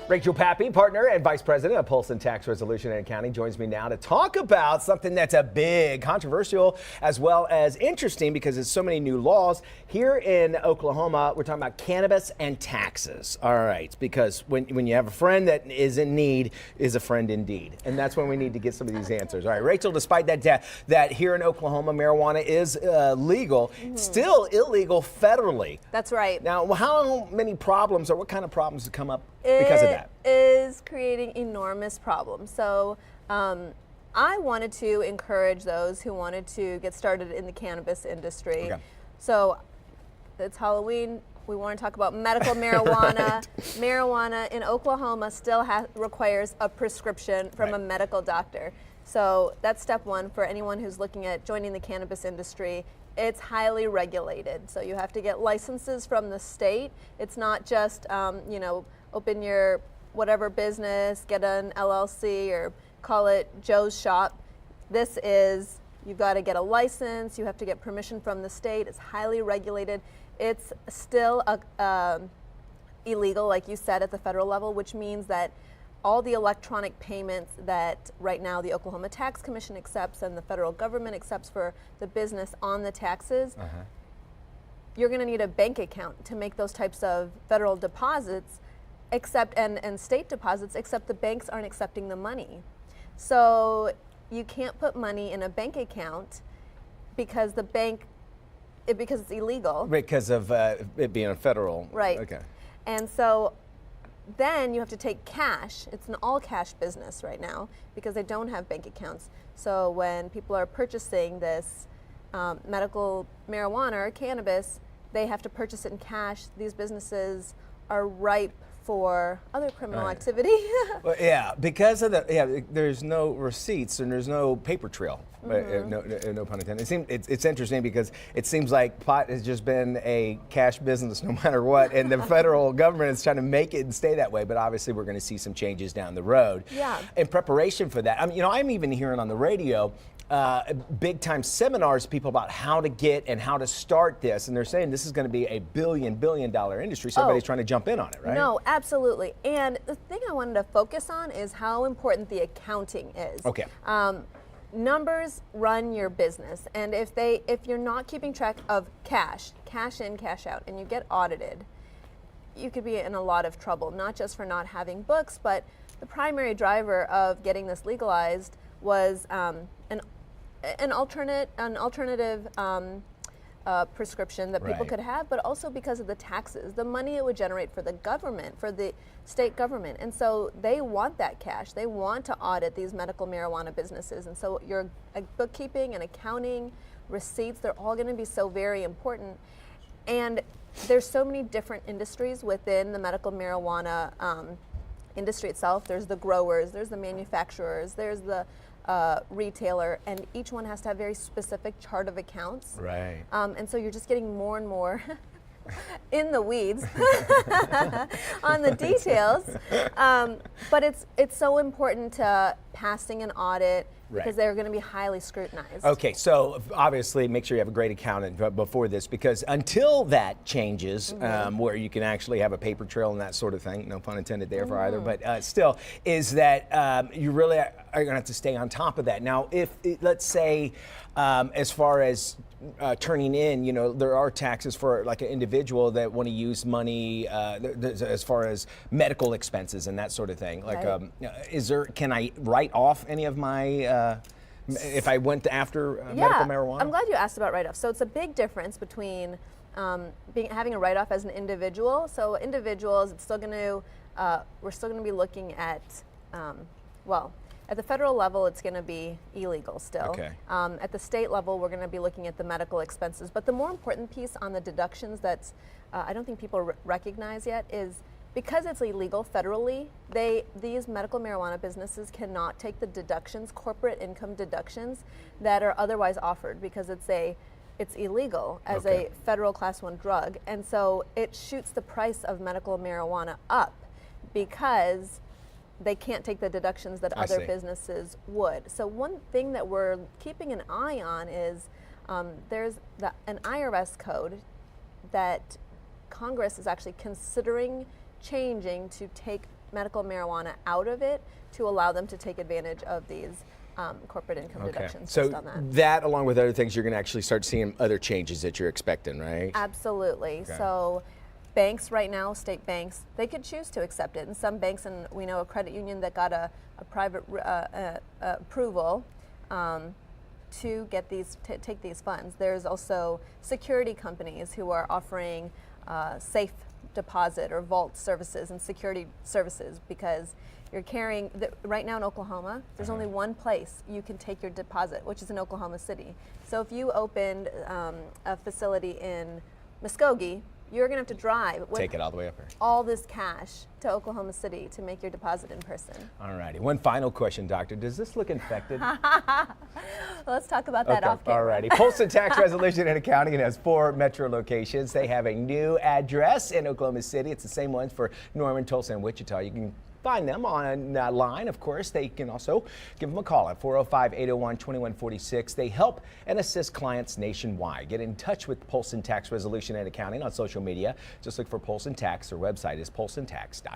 Rachel Pappy, partner and vice president of Polston Tax Resolution and Accounting, joins me now to talk about something that's a big, controversial, as well as interesting because there's so many new laws. Here in Oklahoma, we're talking about cannabis and taxes. All right, because when you have a friend that is in need, is a friend indeed. And that's when we need to get some of these answers. All right, Rachel, despite that here in Oklahoma, marijuana is legal, still illegal federally. That's right. Now, how many problems or what kind of problems have come up because of that? It is creating enormous problems. So I wanted to encourage those who wanted to get started in the cannabis industry. Okay. So it's Halloween. We want to talk about medical marijuana. Right. Marijuana in Oklahoma still requires a prescription from a medical doctor. So that's step one for anyone who's looking at joining the cannabis industry. It's highly regulated. So you have to get licenses from the state. It's not just, open your whatever business, get an LLC or call it Joe's Shop. This is, you've got to get a license, you have to get permission from the state, it's highly regulated. It's still illegal, like you said, at the federal level, which means that all the electronic payments that right now the Oklahoma Tax Commission accepts and the federal government accepts for the business on the taxes, you're going to need a bank account to make those types of federal deposits and state deposits, except the banks aren't accepting the money. So you can't put money in a bank account because because it's illegal. Because of it being a federal. Right. Okay. And so then you have to take cash. It's an all cash business right now because they don't have bank accounts. So when people are purchasing this medical marijuana or cannabis, they have to purchase it in cash. These businesses are ripe for other criminal activity. Well, yeah, because of there's no receipts and there's no paper trail. No pun intended. It's interesting because it seems like pot has just been a cash business no matter what, and the federal government is trying to make it and stay that way. But obviously, we're going to see some changes down the road. Yeah. In preparation for that, I'm even hearing on the radio big time seminars, people about how to get and how to start this, and they're saying this is going to be a billion dollar industry. So everybody's trying to jump in on it, right? No, absolutely. And the thing I wanted to focus on is how important the accounting is. Okay. Numbers run your business, and if you're not keeping track of cash in, cash out, and you get audited, you could be in a lot of trouble, not just for not having books, but the primary driver of getting this legalized was an alternative prescription that people could have, but also because of the taxes, the money it would generate for the government, for the state government. And so they want that cash. They want to audit these medical marijuana businesses. And so your bookkeeping and accounting, receipts, they're all going to be so very important. And there's so many different industries within the medical marijuana industry itself. There's the growers, there's the manufacturers, there's the retailer, and each one has to have very specific chart of accounts. Right. And so you're just getting more and more in the weeds on the details. But it's so important to passing an audit because they're going to be highly scrutinized. Okay, so obviously make sure you have a great accountant before this, because until that changes, where you can actually have a paper trail and that sort of thing, no pun intended there for either, but still, is that you really are going to have to stay on top of that. Now, let's say, as far as turning in, there are taxes for like an individual that want to use money as far as medical expenses and that sort of thing. Like, can I write off any of my, if I went after medical marijuana? I'm glad you asked about write-off. So it's a big difference between having a write-off as an individual. So individuals, it's still going to, we're still going to be looking at, at the federal level, it's going to be illegal still. Okay. At the state level, we're going to be looking at the medical expenses. But the more important piece on the deductions that's I don't think people recognize yet is because it's illegal federally, these medical marijuana businesses cannot take the deductions, corporate income deductions, that are otherwise offered because it's illegal as a federal class 1 drug. And so it shoots the price of medical marijuana up because they can't take the deductions that other businesses would. So one thing that we're keeping an eye on is there's an IRS code that Congress is actually considering changing to take medical marijuana out of it to allow them to take advantage of these corporate income deductions So based on that. that, along with other things, you're going to actually start seeing other changes that you're expecting, right? Absolutely. Okay. So banks right now, state banks, they could choose to accept it. And some banks, and we know a credit union that got a private approval to get these, take these funds. There's also security companies who are offering safe deposit or vault services and security services, because you're carrying, right now in Oklahoma, there's only one place you can take your deposit, which is in Oklahoma City. So if you opened a facility in Muskogee, you're going to have to drive with Take it all the way up here. all this cash to Oklahoma City to make your deposit in person. All righty. One final question, doctor. Does this look infected? Let's talk about that off camera. All righty. Polston Tax Resolution and Accounting has 4 metro locations. They have a new address in Oklahoma City. It's the same ones for Norman, Tulsa, and Wichita. You can find them online, of course. They can also give them a call at 405-801-2146. They help and assist clients nationwide. Get in touch with Polston Tax Resolution and Accounting on social media. Just look for Polston Tax. Their website is polstontax.com.